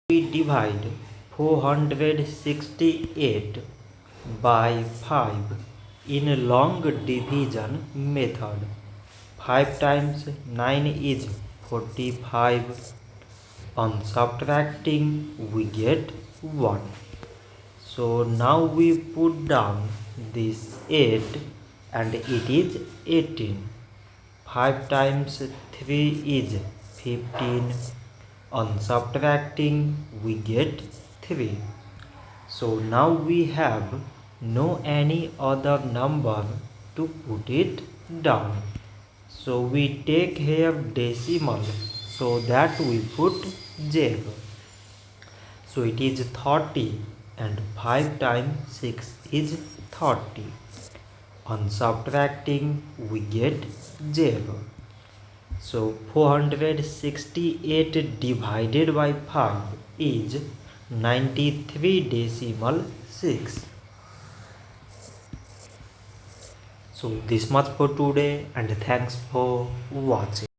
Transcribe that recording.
We divide 468 by 5 in a long division method. 5 times 9 is 45. On subtracting we get 1. So now we put down this 8 and it is 18. 5 times 3 is 15. On subtracting we get 3. So now we have no any other number to put it down. So we take here decimal so that we put 0. So it is 30 and 5 times 6 is 30. On subtracting we get 0. So 468 divided by 5 is 93.6. So this much for today and thanks for watching.